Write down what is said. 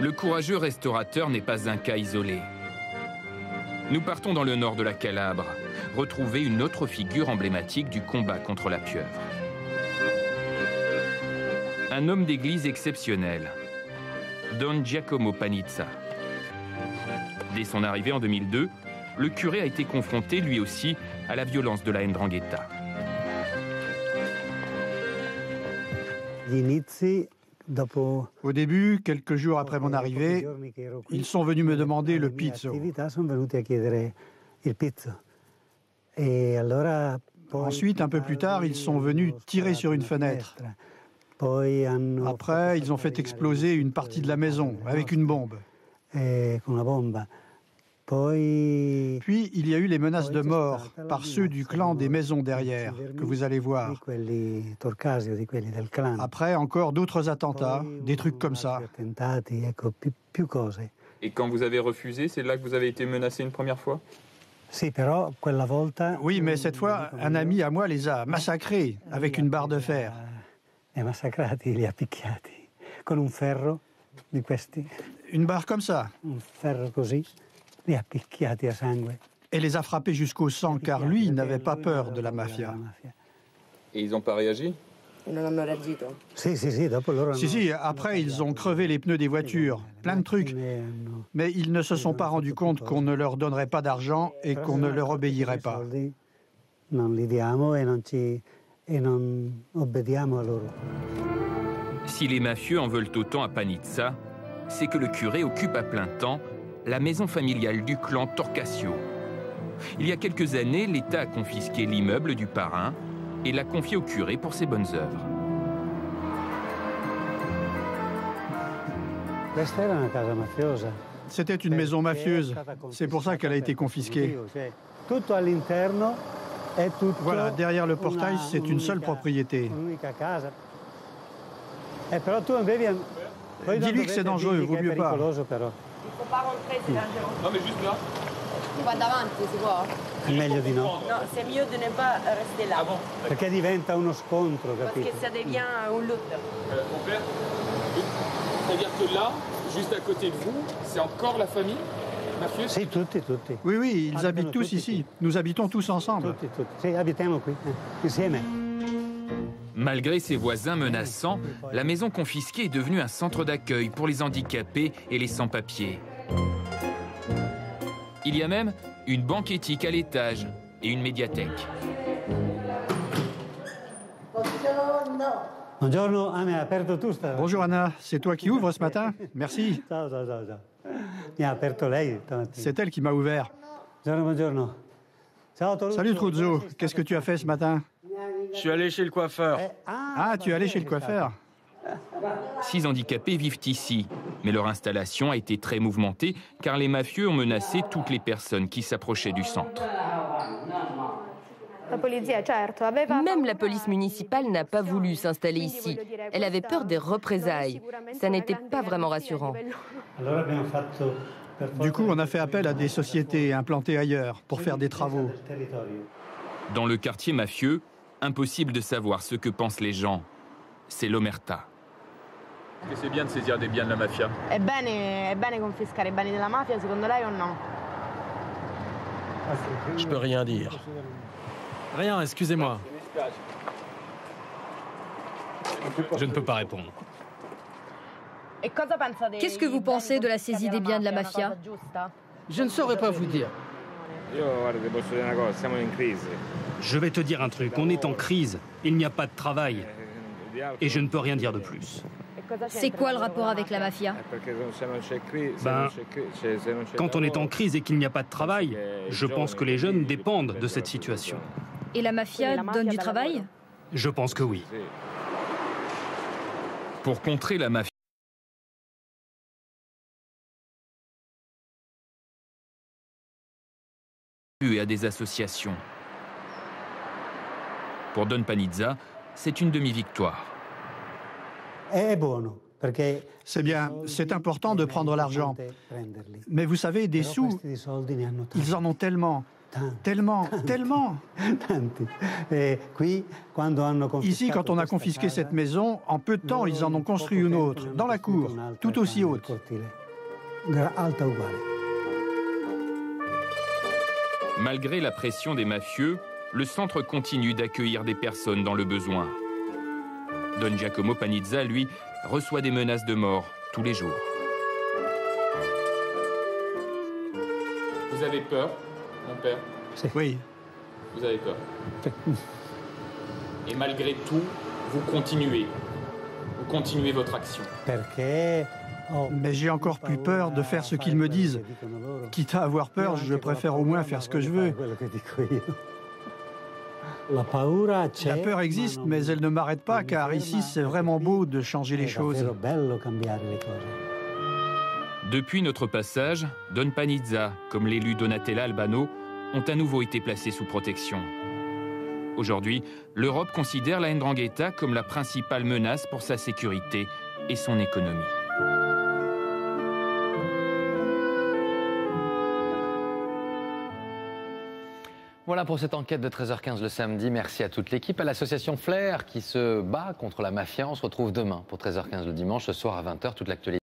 Le courageux restaurateur n'est pas un cas isolé. Nous partons dans le nord de la Calabre, retrouver une autre figure emblématique du combat contre la pieuvre. Un homme d'église exceptionnel, Don Giacomo Panizza. Dès son arrivée en 2002, le curé a été confronté lui aussi à la violence de la 'Ndrangheta. Au début, quelques jours après mon arrivée, ils sont venus me demander le pizzo. Ensuite, un peu plus tard, ils sont venus tirer sur une fenêtre. Après, ils ont fait exploser une partie de la maison avec une bombe. Puis, il y a eu les menaces de mort par ceux du clan des maisons derrière, que vous allez voir. Après, encore d'autres attentats, des trucs comme ça. Et quand vous avez refusé, c'est là que vous avez été menacé une première fois? Oui, mais cette fois, un ami à moi les a massacrés avec une barre de fer. Une barre comme ça. Et les a frappés jusqu'au sang, car lui n'avait pas peur de la mafia. Et ils n'ont pas réagi? Si, après ils ont crevé les pneus des voitures, plein de trucs. Mais ils ne se sont pas rendus compte qu'on ne leur donnerait pas d'argent et qu'on ne leur obéirait pas. Si les mafieux en veulent autant à Panizza, c'est que le curé occupe à plein temps la maison familiale du clan Torcasio. Il y a quelques années, l'État a confisqué l'immeuble du parrain et l'a confié au curé pour ses bonnes œuvres. C'était une maison mafieuse. C'est pour ça qu'elle a été confisquée. Voilà, derrière le portail, c'est une seule propriété. Dis-lui que c'est dangereux, vaut mieux pas. Non, mais juste là. Qua davanti si può? È meglio di no? No, c'est mieux de ne pas rester là. Ah bon? Perché diventa uno scontro, Parce capito? que ça devient une lutte. Mon père, c'est-à-dire que là, juste à côté de vous, c'est encore la famille mafieuse? Sì, tutti. Oui, ils habitent tous ici. Nous habitons tous ensemble. Tutti. Sì, abitiamo qui, insieme. Malgré ses voisins menaçants, la maison confisquée est devenue un centre d'accueil pour les handicapés et les sans-papiers. Il y a même une banque éthique à l'étage et une médiathèque. Bonjour Anna, c'est toi qui ouvres ce matin? Merci. C'est elle qui m'a ouvert. Salut Truzzo, qu'est-ce que tu as fait ce matin? Je suis allé chez le coiffeur. Ah, tu es allé chez le coiffeur? 6 handicapés vivent ici, mais leur installation a été très mouvementée car les mafieux ont menacé toutes les personnes qui s'approchaient du centre. Même la police municipale n'a pas voulu s'installer ici. Elle avait peur des représailles. Ça n'était pas vraiment rassurant. Du coup, on a fait appel à des sociétés implantées ailleurs pour faire des travaux. Dans le quartier mafieux, impossible de savoir ce que pensent les gens. C'est l'omerta. Est-ce que c'est bien de saisir des biens de la mafia? È bene confiscare i beni della mafia, secondo lei o no? Je peux rien dire. Rien, excusez-moi. Je ne peux pas répondre. Qu'est-ce que vous pensez de la saisie des biens de la mafia? Je ne saurais pas vous dire. Je vais te dire un truc, on est en crise, il n'y a pas de travail. Et je ne peux rien dire de plus. C'est quoi le rapport avec la mafia? Quand on est en crise et qu'il n'y a pas de travail, je pense que les jeunes dépendent de cette situation. Et la mafia donne du travail? Je pense que oui. Pour contrer la mafia et à des associations. Pour Don Panizza, c'est une demi-victoire. C'est bien, c'est important de prendre l'argent. Mais vous savez, des sous, ils en ont tellement. Tellement, tellement. Ici, quand on a confisqué cette maison, en peu de temps, ils en ont construit une autre, dans la cour, tout aussi haute. Malgré la pression des mafieux, le centre continue d'accueillir des personnes dans le besoin. Don Giacomo Panizza, lui, reçoit des menaces de mort tous les jours. Vous avez peur, mon père? Oui. Vous avez peur. Et malgré tout, vous continuez. Vous continuez votre action. Mais j'ai encore plus peur de faire ce qu'ils me disent. Quitte à avoir peur, je préfère au moins faire ce que je veux. La peur existe, mais elle ne m'arrête pas, car ici, c'est vraiment beau de changer les choses. Depuis notre passage, Don Panizza, comme l'élu Donatella Albano, ont à nouveau été placés sous protection. Aujourd'hui, l'Europe considère la 'Ndrangheta comme la principale menace pour sa sécurité et son économie. Voilà pour cette enquête de 13h15 le samedi. Merci à toute l'équipe, à l'association Flair qui se bat contre la mafia. On se retrouve demain pour 13h15 le dimanche, ce soir à 20h, toute l'actualité.